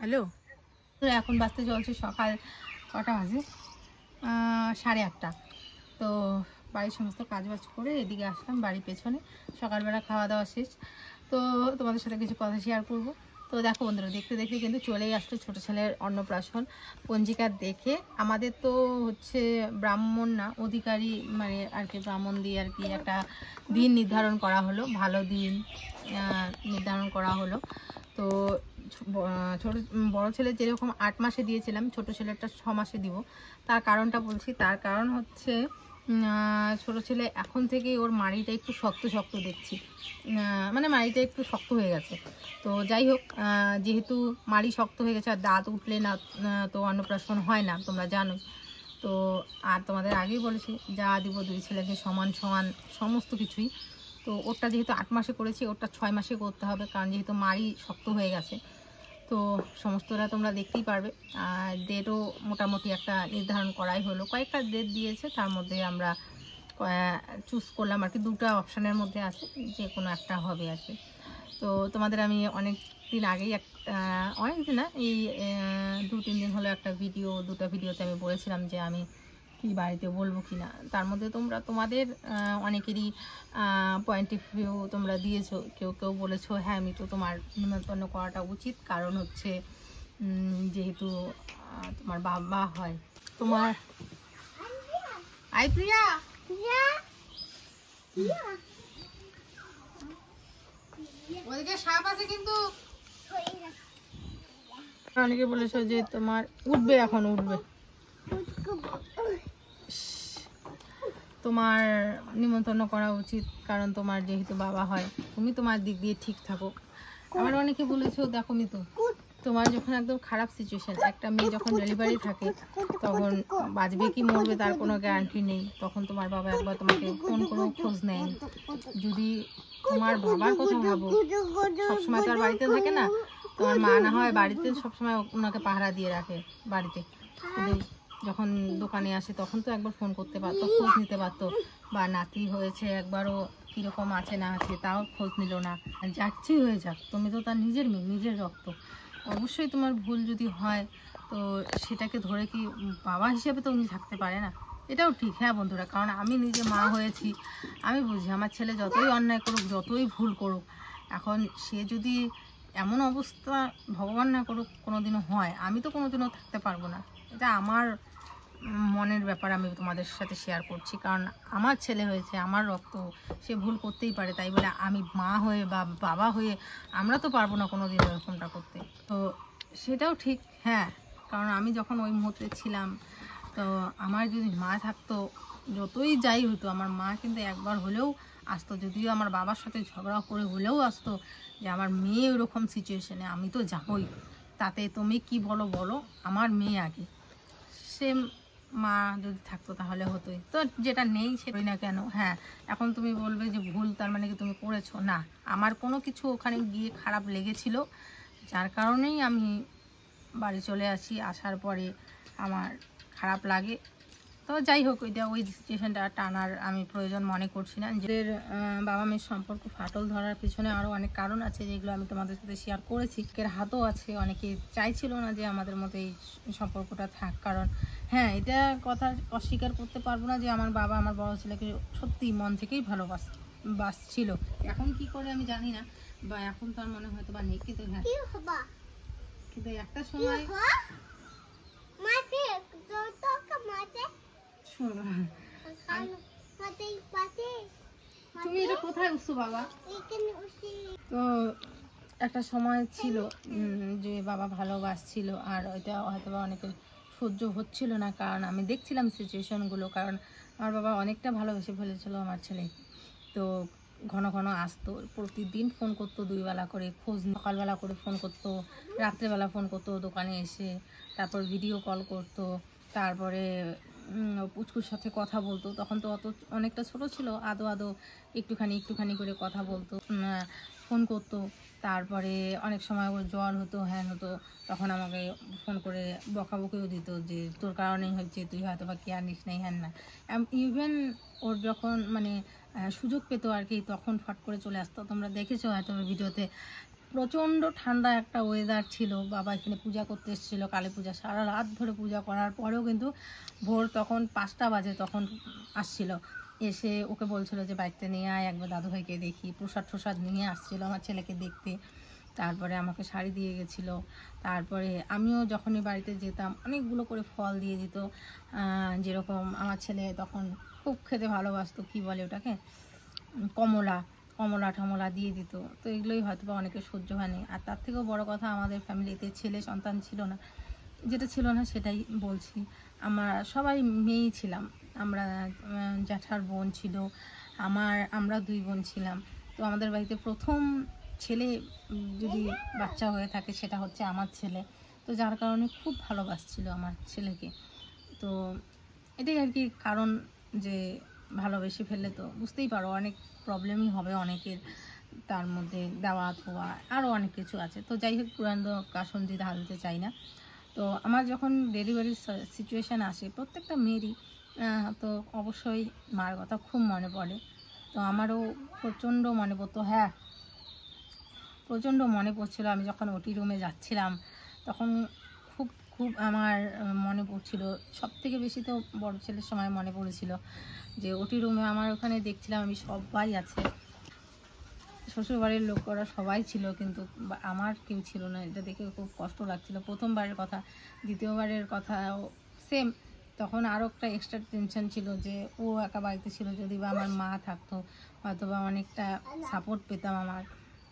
Hello, এখন বাজতে চলছে সকাল কটা বাজে 8:30। তো বাড়ির সমস্ত কাজবাজ করে এদিকে আসলাম বাড়ির পেছনে। সকালবেলা খাওয়া দাওয়া শেষ, তো তোমাদের সাথে কিছু কথা শেয়ার করব। তো দেখো বন্ধুরা, দেখতে দেখতে কিন্তু চলেই আসলো ছোটো ছেলের অন্নপ্রাশন পঞ্জিকা দেখে। আমাদের তো হচ্ছে ব্রাহ্মণ না, অধিকারী মানে আর কি, ব্রাহ্মণ দিয়ে আর কি একটা দিন নির্ধারণ করা হলো, ভালো দিন নির্ধারণ করা হলো। তো ছোট বড় ছেলে যেরকম 8 মাসে দিয়েছিলাম, ছোট ছেলেটা 6 মাসে দিব। তার কারণটা বলছি, তার কারণ হচ্ছে ছোট ছেলে এখন থেকেই ওর মাড়িটা একটু শক্ত শক্ত দেখছি, মানে মাড়িটা একটু শক্ত হয়ে গেছে। তো যাই হোক, যেহেতু মাড়ি শক্ত হয়ে গেছে আর দাঁত উঠলে না তো অন্নপ্রাশন হয় না, তোমরা জানো। তো আর তোমাদের আগেই বলেছি, যা দিব 2 ছেলেকে সমান সমান সমস্ত কিছুই। তো ওরটা যেহেতু 8 মাসে করেছি, ওরটা 6 মাসে করতে হবে, কারণ যেহেতু মাড়ি শক্ত হয়ে গেছে। তো সমস্তটা তোমরা দেখতেই পারবে। আর ডেটও মোটামুটি একটা নির্ধারণ করাই হলো, কয়েকটা ডেট দিয়েছে, তার মধ্যে আমরা চুজ করলাম আর কি। 2টা অপশানের মধ্যে আছে, যে কোনো একটা হবে আর কি। তো তোমাদের আমি অনেক দিন আগেই অনেক দিন না, এই 2-3 দিন হলো একটা ভিডিও, 2টা ভিডিওতে আমি বলেছিলাম যে আমি কি বাড়িতে বলবো কি না। তার মধ্যে তোমরা তোমাদের অনেকেরই পয়েন্ট অফ ভিউ তোমরা দিয়েছো। কেউ কেউ বলেছো হ্যাঁ আমি তো তোমার নিমন্ত্রণ করাটা উচিত, কারণ হচ্ছে যেহেতু তোমার বাবা হয় তোমার। আই প্রিয়া, ওদিকে সাপ আছে কিন্তু। অনেকে বলেছো যে তোমার উঠবে, এখন উঠবে, তোমার নিমন্ত্রণ করা উচিত, কারণ তোমার যেহেতু বাবা হয়, তুমি তোমার দিক দিয়ে ঠিক থাকো। আবার অনেকে বলেছো দেখো মিতু, তোমার যখন একদম খারাপ সিচুয়েশন, একটা মেয়ে যখন ডেলিভারি থাকে তখন বাঁচবে কি মরবে তার কোনো গ্যারান্টি নেই, তখন তোমার বাবা একবার তোমাকে ফোন করেও খোঁজ নেয়নি। যদি তোমার বাবার কথা ভাবো, সবসময় তো আর বাড়িতে থাকে না, তোমার মা না হয় বাড়িতে সবসময় ওনাকে পাহারা দিয়ে রাখে বাড়িতে, কিন্তু যখন দোকানে আসে তখন তো একবার ফোন করতে পারতো, খোঁজ নিতে পারতো। বা নাতি হয়েছে, একবারও কীরকম আছে না আছে তাও খোঁজ নিল না। যাচ্ছি হয়ে যাক, তুমি তো তার নিজের মেয়ে, নিজের রক্ত। অবশ্যই তোমার ভুল যদি হয় তো সেটাকে ধরে কি বাবা হিসেবে তো উনি থাকতে পারে না, এটাও ঠিক। হ্যাঁ বন্ধুরা, কারণ আমি নিজে মা হয়েছি, আমি বুঝি আমার ছেলে যতই অন্যায় করুক, যতই ভুল করুক, এখন সে যদি এমন অবস্থা ভগবান না করুক কোনোদিনও হয়, আমি তো কোনোদিনও থাকতে পারবো না। এটা আমার মনের ব্যাপার, আমি তোমাদের সাথে শেয়ার করছি, কারণ আমার ছেলে হয়েছে, আমার রক্ত, সে ভুল করতেই পারে। তাই বলে আমি মা হয়ে বা বাবা হয়ে আমরা তো পারবো না কোনোদিন এরকমটা করতে। তো সেটাও ঠিক। হ্যাঁ, কারণ আমি যখন ওই মুহূর্তে ছিলাম, তো আমার যদি মা থাকতো, যতই যাই হতো, আমার মা কিন্তু একবার হলেও আসতো, যদিও আমার বাবার সাথে ঝগড়া করে হলেও আসতো, যে আমার মেয়ে ওরকম সিচুয়েশনে, আমি তো যাবই, তাতে তুমি কি বলো বলো, আমার মেয়ে আগে। সে মা যদি থাকতো তাহলে হতোই, তো যেটা নেই সেটাই না কেন। হ্যাঁ, এখন তুমি বলবে যে ভুল, তার মানে কি তুমি করেছো? না, আমার কোনো কিছু ওখানে গিয়ে খারাপ লেগেছিল, যার কারণেই আমি বাড়ি চলে আসি। আসার পরে আমার খারাপ লাগে। তো যাই হোক, ওই সিচুয়েশনটা টানার আমি প্রয়োজন মনে করছি না। নিজের বাবা মেয়ের সম্পর্ক ফাটল ধরার পিছনে আরও অনেক কারণ আছে, যেগুলো আমি তোমাদের সাথে শেয়ার করেছি। এর হাতও আছে, অনেকে চাইছিল না যে আমাদের মধ্যে এই সম্পর্কটা থাক, কারণ হ্যাঁ, এটা কথা অস্বীকার করতে পারবো না যে আমার বাবা আমার বড় ছেলেকে সত্যি মন থেকেই ভালোবাসছিল। এখন কি করে আমি জানি না, বা এখন তো আর মনে হয়তো বা নেই, কিন্তু হ্যাঁ, কিন্তু একটা সময় তুমি এটা কোথায় উঠছো বাবা? তো একটা সময় ছিল যে বাবা ভালোবাসছিল, আর ওইটা হয়তো বা অনেকের সহ্য হচ্ছিল না, কারণ আমি দেখছিলাম সিচুয়েশনগুলো। কারণ আমার বাবা অনেকটা ভালোবেসে ফেলেছিল আমার ছেলে। তো ঘন ঘন আসতো, প্রতিদিন ফোন করতো, 2 বেলা করে খোঁজ, সকালবেলা করে ফোন করতো, রাত্রেবেলা ফোন করতো দোকানে এসে, তারপর ভিডিও কল করতো, তারপরে পুচকুর সাথে কথা বলতো। তখন তো অনেকটা ছোট ছিল, আদো একটুখানি করে কথা বলতো, ফোন করতো। তারপরে অনেক সময় ওর জ্বর হতো, হ্যান হতো, তখন আমাকে ফোন করে বকাবকিও দিত যে তোর কারণেই হচ্ছে, তুই হয়তো বা কেয়ার নিস নাই, হ্যান না। ইভেন ওর যখন মানে সুযোগ পেতো আর কি, তখন ফট করে চলে আসতো। তোমরা দেখেছো হয়তো ভিডিওতে, প্রচণ্ড ঠান্ডা একটা ওয়েদার ছিল। বাবা এখানে পূজা করতে এসেছিলো, কালী পূজা, সারা রাত ধরে পূজা করার পরেও কিন্তু ভোর তখন 5টা বাজে তখন আসছিল, এসে ওকে বলছিল যে বাড়িতে নিয়ে আয়, একবার দাদুভাইকে দেখি। প্রসাদ ঠোসাদ নিয়ে আসছিল আমার ছেলেকে দেখতে, তারপরে আমাকে শাড়ি দিয়ে গেছিলো। তারপরে আমিও যখনই বাড়িতে যেতাম অনেকগুলো করে ফল দিয়ে দিত, যেরকম আমার ছেলে তখন খুব খেতে ভালোবাসতো, কি বলে ওটাকে, কমলা কমলা টমলা দিয়ে দিত। তো এগুলোই হয়তো বা অনেকে সহ্য হয়নি। আর তার থেকেও বড় কথা, আমাদের ফ্যামিলিতে ছেলে সন্তান ছিল না, যেটা ছিল না সেটাই বলছি। সবাই মেয়েই ছিলাম। আমরা জ্যাঠার বোন ছিল, আমরা 2 বোন ছিলাম। তো আমাদের বাড়িতে প্রথম ছেলে যদি বাচ্চা হয়ে থাকে সেটা হচ্ছে আমার ছেলে। তো যার কারণে খুব ভালোবাসছিল আমার ছেলেকে। তো এটাই আর কি কারণ, যে ভালোবেসে ফেললে তো বুঝতেই পারো অনেক প্রবলেমই হবে অনেকের, তার মধ্যে দেওয়া থোয়া আরও অনেক কিছু আছে। তো যাই হোক, পুরানো কাসন্দি ঢালতে চাই না। তো আমার যখন ডেলিভারির সিচুয়েশান আসে, প্রত্যেকটা মেয়েরই তো অবশ্যই মার কথা খুব মনে পড়ে। তো আমারও প্রচণ্ড মনে পড়তো, হ্যাঁ প্রচণ্ড মনে পড়ছিল। আমি যখন ওটি রুমে যাচ্ছিলাম তখন খুব খুব আমার মনে পড়ছিল। সবথেকে বেশি তো বড় ছেলের সময় মনে পড়েছিল, যে ওটি রুমে আমার ওখানে দেখছিলাম আমি সবাই আছে, শ্বশুরবাড়ির লোকরা সবাই ছিল, কিন্তু আমার কেউ ছিল না। এটা দেখে খুব কষ্ট লাগছিল। প্রথমবারের কথা, দ্বিতীয়বারের কথাও সেম। তখন আরও একটা এক্সট্রা টেনশন ছিল যে ও একা বাড়িতে ছিল, যদি বা আমার মা থাকতো হয়তো বা অনেকটা সাপোর্ট পেতাম আমার।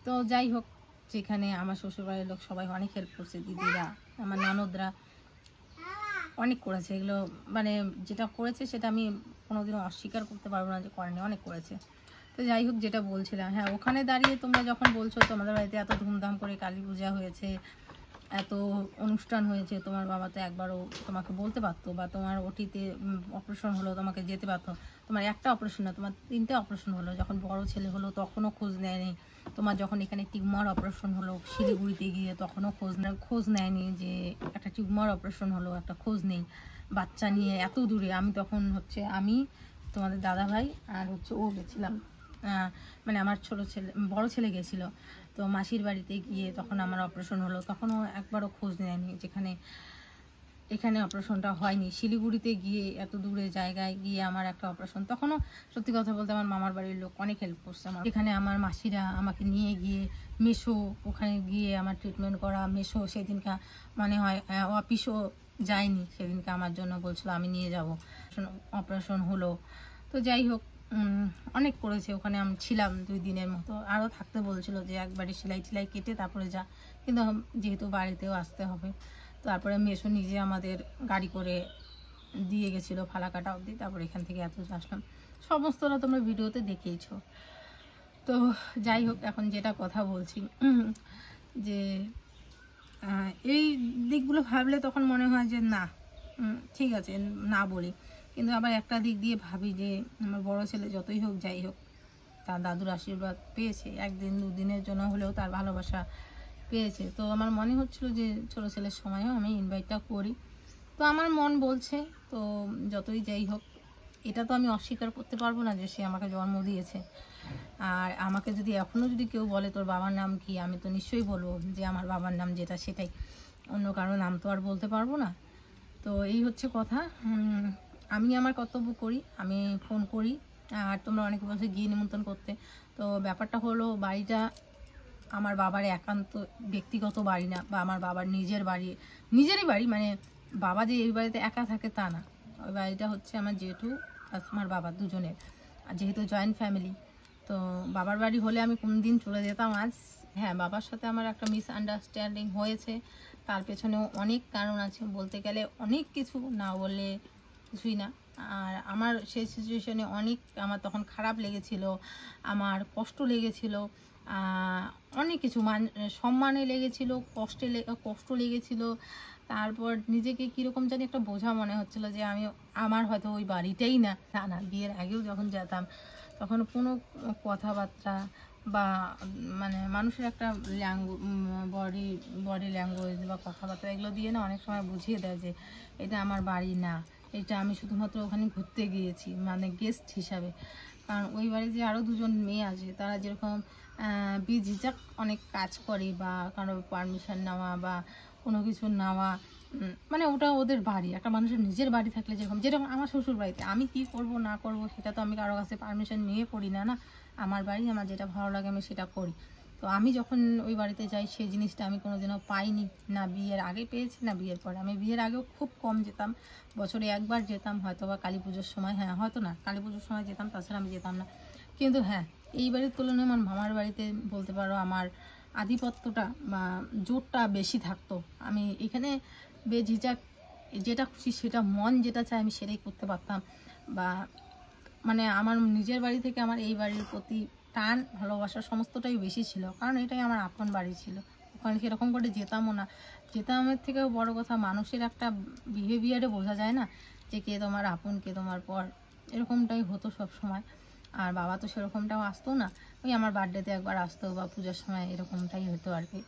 তো যাই হোক, যেখানে আমার শ্বশুরবাড়ির লোক সবাই অনেক হেল্প করছে, দিদিরা, আমার ননদরা অনেক করেছে। এগুলো মানে যেটা করেছে সেটা আমি কোনোদিনও অস্বীকার করতে পারবো না যে করেনি, অনেক করেছে। তো যাই হোক, যেটা বলছিলাম, হ্যাঁ ওখানে দাঁড়িয়ে তোমরা যখন বলছো তোমাদের বাড়িতে এত ধুমধাম করে কালী পূজা হয়েছে, এত অনুষ্ঠান হয়েছে, তোমার বাবা তো একবারও তোমাকে বলতে পারতো, বা তোমার ওটিতে অপারেশন হলো তোমাকে যেতে পারতো। তোমার একটা অপারেশন না, তোমার 3টে অপারেশন হলো। যখন বড় ছেলে হলো তখনও খোঁজ নেয়নি। তোমার যখন এখানে টিউমার অপারেশন হলো শিলিগুড়িতে গিয়ে, তখনও খোঁজ নেয়নি যে একটা টিউমার অপারেশন হলো, একটা খোঁজ নেই। বাচ্চা নিয়ে এত দূরে, আমি তখন হচ্ছে আমি, তোমাদের দাদা ভাই আর হচ্ছে ও গেছিলাম, মানে আমার বড় ছেলে গেছিল। তো মাসির বাড়িতে গিয়ে তখন আমার অপারেশন হলো, তখনও একবারও খোঁজ নেয়নি। এখানে অপারেশনটা হয়নি, শিলিগুড়িতে গিয়ে এত দূরে জায়গায় গিয়ে আমার একটা অপারেশন। তখনও সত্যি কথা বলতে আমার মামার বাড়ির লোক অনেক হেল্প করছে আমার। এখানে আমার মাসিরা আমাকে নিয়ে গিয়ে মেসো, ওখানে গিয়ে আমার ট্রিটমেন্ট করা। মেসো সেদিনকা মনে হয় অফিসও যায়নি, সেদিনকে আমার জন্য বলছিল আমি নিয়ে যাব। অপারেশন হলো। তো যাই হোক, অনেক করেছে। ওখানে আমি ছিলাম 2 দিনের মতো, আরও থাকতে বলছিল যে একবারে সেলাই টেলাই কেটে তারপরে যা, কিন্তু যেহেতু বাড়িতেও আসতে হবে, তারপরে মেসো নিজে আমাদের গাড়ি করে দিয়ে গেছিলো ফালাকাটা অবধি। তারপরে এখান থেকে এত আসলাম, সমস্তটা তোমরা ভিডিওতে দেখেইছো। তো যাই হোক, এখন যেটা কথা বলছি, যে এই দিকগুলো ভাবলে তখন মনে হয় যে না, ঠিক আছে না বলি, কিন্তু আবার একটা দিক দিয়ে ভাবি যে আমার বড় ছেলে যতই হোক যাই হোক তার দাদুর আশীর্বাদ পেয়েছে, 1 দিন 2 দিনের জন্য হলেও তার ভালোবাসা পেয়েছে। তো আমার মনে হচ্ছিল যে ছোটো ছেলের সময়ও আমি ইনভাইটটা করি। তো আমার মন বলছে, তো যতই যাই হোক, এটা তো আমি অস্বীকার করতে পারবো না যে সে আমাকে জন্ম দিয়েছে। আর আমাকে যদি এখনও যদি কেউ বলে তোর বাবার নাম কি, আমি তো নিশ্চয়ই বলবো যে আমার বাবার নাম যেটা সেটাই, অন্য কারো নাম তো আর বলতে পারবো না। তো এই হচ্ছে কথা। আমি আমার কর্তব্য করি, আমি ফোন করি। আর তোমরা অনেকে বলছে গিয়ে নিমন্ত্রণ করতে। তো ব্যাপারটা হলো, বাড়িটা আমার বাবার একান্ত ব্যক্তিগত বাড়ি না, বা আমার বাবার নিজেরই বাড়ি। মানে বাবা যে এই বাড়িতে একা থাকে তা না, ওই বাড়িটা হচ্ছে আমার জেঠু আর আমার বাবা দুজনের। আর যেহেতু জয়েন্ট ফ্যামিলি, তো বাবার বাড়ি হলে আমি কোন দিন চলে যেতাম আজ। হ্যাঁ, বাবার সাথে আমার একটা মিসআন্ডারস্ট্যান্ডিং হয়েছে, তার পেছনেও অনেক কারণ আছে, বলতে গেলে অনেক কিছু, না বললে কিছুই না। আর আমার সেই সিচুয়েশনে আমার তখন খারাপ লেগেছিল, আমার কষ্ট লেগেছিল, অনেক কিছু, সম্মানে লেগেছিল, কষ্ট লেগেছিল। তারপর নিজেকে কীরকম জানি একটা বোঝা মনে হচ্ছিল যে আমার হয়তো ওই বাড়িটাই না। বিয়ের আগেও যখন যেতাম তখন কোনো কথাবার্তা বা মানে মানুষের একটা বডি ল্যাঙ্গুয়েজ বা কথাবার্তা, এগুলো দিয়ে না অনেক সময় বুঝিয়ে দেয় যে এটা আমার বাড়ি না, এটা আমি শুধুমাত্র ওখানে ঘুরতে গিয়েছি, মানে গেস্ট হিসাবে। কারণ ওই বাড়ি যে আরও দুজন মেয়ে আছে, তারা যেরকম বিঝিঝাক অনেক কাজ করে বা কারো পারমিশন নেওয়া বা কোনো কিছু নেওয়া, মানে ওটা ওদের বাড়ি। একটা মানুষের নিজের বাড়ি থাকলে যেরকম আমার শ্বশুর বাড়িতে আমি কি করব না করব সেটা তো আমি কারো কাছে পারমিশন নিয়ে করি না। না, আমার বাড়ি, আমার যেটা ভালো লাগে আমি সেটা করি। তো আমি যখন ওই বাড়িতে যাই সেই জিনিসটা আমি কোনোদিনও পাইনি, না বিয়ের আগে পেয়েছি না বিয়ের পরে। আমি বিয়ের আগেও খুব কম যেতাম, বছরে একবার যেতাম, হয়তো বা কালী পুজোর সময়, হ্যাঁ হয়তো না, কালী পুজোর সময় যেতাম, তাছাড়া আমি যেতাম না। কিন্তু হ্যাঁ, এই বাড়ির তুলনায় আমার মামার বাড়িতে বলতে পারো আমার আধিপত্যটা বা জোরটা বেশি থাকতো। আমি এখানে বেঝিঝাক যেটা খুশি সেটা মন যেটা চায় আমি সেটাই করতে পারতাম। বা মানে আমার নিজের বাড়ি থেকে আমার এই বাড়ির প্রতি টান ভালোবাসা সমস্তটাই বেশি ছিল, কারণ এটাই আমার আপন বাড়ি ছিল। ওখানে সেরকম করে যেতামও না। যেতামের থেকেও বড় কথা, মানুষের একটা বিহেভিয়ারে বোঝা যায় না যে কে তোমার আপন কে তোমার পর, এরকমটাই হতো সব সময়। আর বাবা তো সেরকমটাও আসতো না, ওই আমার বার্থডেতে একবার আসতো বা পূজার সময় এরকমটাই হতো আর কি,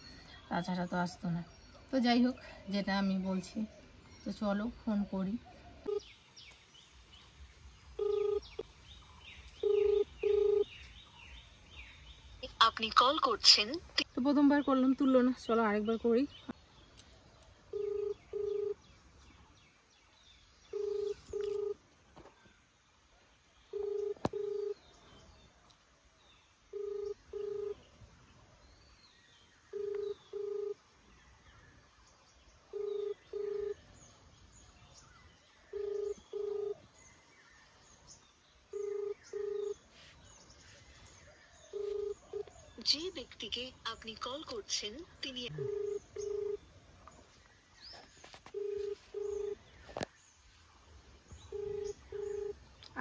তাছাড়া তো আসতো না। তো যাই হোক, যেটা আমি বলছি, তো চলো ফোন করি। আপনি কল করছেন। তো প্রথমবার করলাম তুললো না, চলো আরেকবার করি। যে ব্যক্তিকে আপনি কল করছেন তিনি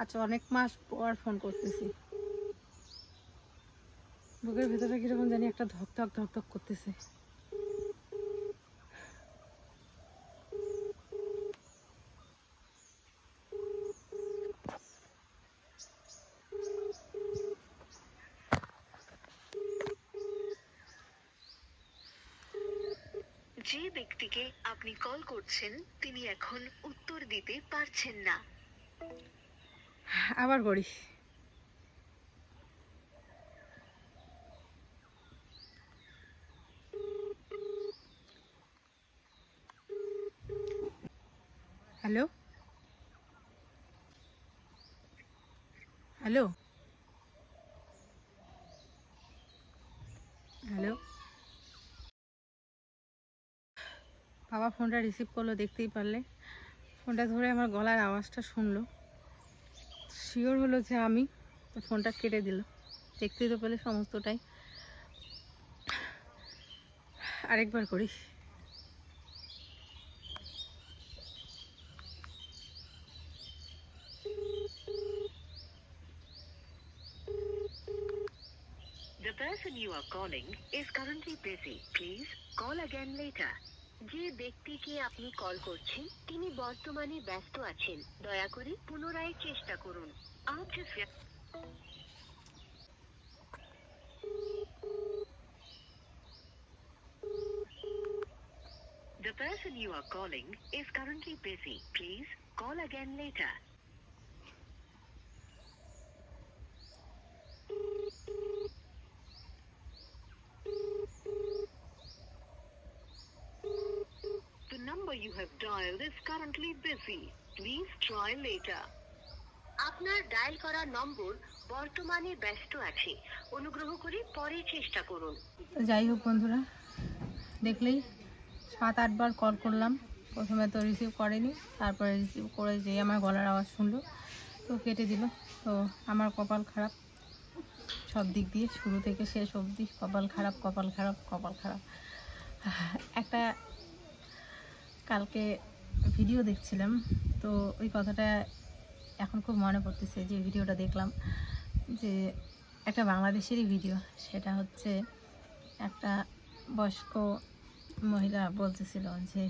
আচ্ছা, অনেক মাস পর ফোন করতেছি, বুকের ভেতরে কিরকম জানি একটা ধক ধক ধক ধক করতেছে। যে ব্যক্তিকে আপনি কল করছেন তিনি এখন উত্তর দিতে পারছেন না। আবার করি। হ্যালো হ্যালো হ্যালো, বাবা ফোনটা রিসিভ করলো, দেখতেই পারলে। ফোনটা ধরে আমার গলার আওয়াজটা শুনলো, শিওর হলো যে আমি, তো ফোনটা কেটে দিল। দেখতেই তো পেলে সমস্তটাই। আরেকবার করি। The person you are calling is currently busy. Please call again later. যে ব্যক্তিকে আপনি কল করছেন তিনি বর্তমানে ব্যস্ত আছেন, দয়া করে পুনরায় চেষ্টা করুন। आप जिस The person you are calling is currently busy. Please call again later. The number you have dialed is currently busy. Please try later. আপনার ডায়াল করা নম্বর বর্তমানে ব্যস্ত আছে, অনুগ্রহ করে পরে চেষ্টা করুন। তো যাই হোক বন্ধুরা, দেখলেই 7-8 বার কল করলাম, প্রথমে তো রিসিভ করেনি, তারপরে রিসিভ করে যে আমার গলার আওয়াজ শুনলো তো কেটে দিল। তো আমার কপাল খারাপ সব দিক দিয়ে, শুরু থেকে শেষ অবধি কপাল খারাপ কপাল খারাপ কপাল খারাপ। একটা কালকে ভিডিও দেখছিলাম, তো ওই কথাটা এখন খুব মনে পড়তেছে, যে ভিডিওটা দেখলাম, যে একটা বাংলাদেশেরই ভিডিও। সেটা হচ্ছে একটা বয়স্ক মহিলা বলতেছিল যে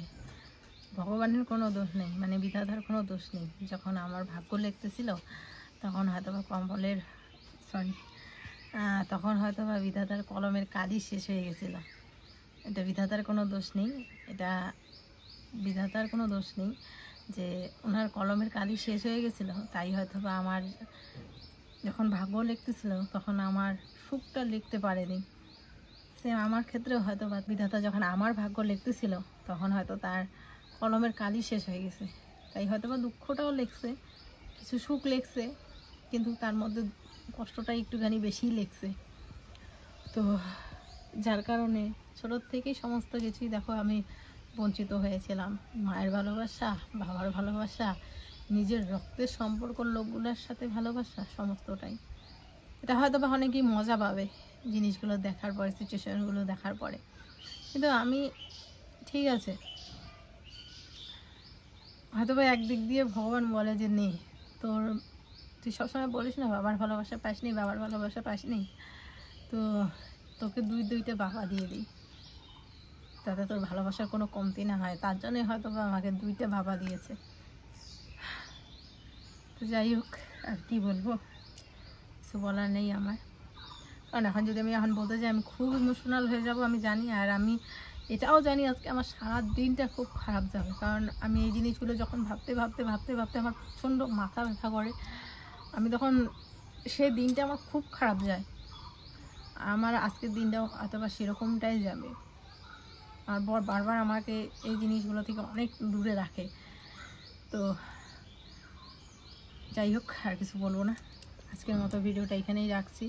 ভগবানের কোনো দোষ নেই, মানে বিধাতার কোনো দোষ নেই। যখন আমার ভাগ্য লিখতেছিল তখন হয়তো বা কম্বলের তখন হয়তো বা বিধাতার কলমের কালি শেষ হয়ে গেছিল। এটা বিধাতার কোনো দোষ নেই, এটা বিধাতার কোনো দোষ নেই যে ওনার কলমের কালি শেষ হয়ে গেছিলো, তাই হয়তো বা আমার যখন ভাগ্য লিখতেছিল তখন আমার সুখটা লিখতে পারেনি। সে আমার ক্ষেত্রেও হয়তো বা বিধাতা যখন আমার ভাগ্য লিখতেছিল তখন হয়তো তার কলমের কালি শেষ হয়ে গেছে, তাই হয়তো বা দুঃখটাও লিখছে, কিছু সুখ লিখছে, কিন্তু তার মধ্যে কষ্টটা একটুখানি বেশিই লিখছে। তো যার কারণে ছোটোর থেকেই সমস্ত কিছুই দেখো আমি বঞ্চিত হয়েছিলাম। মায়ের ভালোবাসা, বাবার ভালোবাসা, নিজের রক্তের সম্পর্ক লোকগুলোর সাথে ভালোবাসা, সমস্তটাই। এটা হয়তো বা অনেকেই মজা পাবে জিনিসগুলো দেখার পরে, সিচুয়েশনগুলো দেখার পরে, কিন্তু আমি ঠিক আছে, হয়তো বা একদিক দিয়ে ভগবান বলে যে নে, তুই সবসময় বলিস না বাবার ভালোবাসা পাসনি, বাবার ভালোবাসা পাসনি, তো তোকে দুইটা বাবা দিয়ে দিই, তাতে তোর ভালোবাসার কোনো কমতি না হয়। তার জন্যই হয়তো বা আমাকে 2টা বাবা দিয়েছে। তো যাই হোক, আর কি বলবো, কিছু বলার নেই আমার। কারণ এখন যদি আমি এখন বলতে যাই আমি খুব ইমোশনাল হয়ে যাব, আমি জানি। আর আমি এটাও জানি আজকে আমার সারা দিনটা খুব খারাপ যাবে, কারণ আমি এই জিনিসগুলো যখন ভাবতে আমার প্রচণ্ড মাথা ব্যথা করে। আমি তখন সেই দিনটা আমার খুব খারাপ যায়। আমার আজকের দিনটাও হয়তো বা সেরকমটাই যাবে। আর বারবার আমাকে এই জিনিসগুলো থেকে অনেক দূরে রাখে। তো যাই হোক, আর কিছু বলবো না, আজকের মতো ভিডিওটা এখানেই রাখছি।